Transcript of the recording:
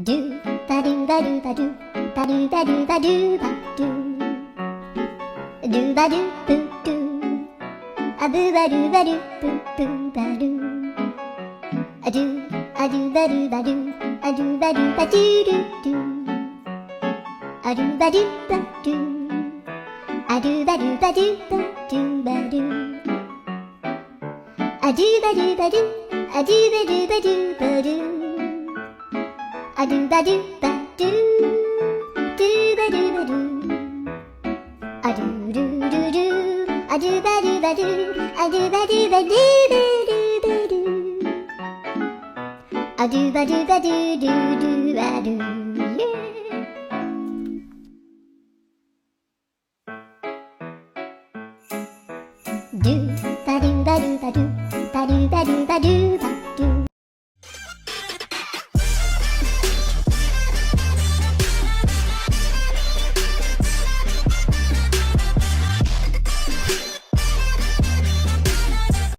ドゥバドゥバドゥバドゥバドゥバドゥバドゥバドゥドゥバドゥブドゥアブバドゥバドゥブブバドゥアドゥアドゥバドゥバドゥアドゥバドゥバドゥドゥドゥアドゥバドゥバドゥアドゥバドゥバドゥバドゥバドゥアドゥバドゥバドゥアドゥバドゥバドゥバドゥアドゥバドゥバドゥドゥバドゥバドゥアドゥルルルアドゥバドゥバドゥアドゥバドゥバドゥバドゥバドゥアドゥバドゥバドゥドゥドゥバドゥ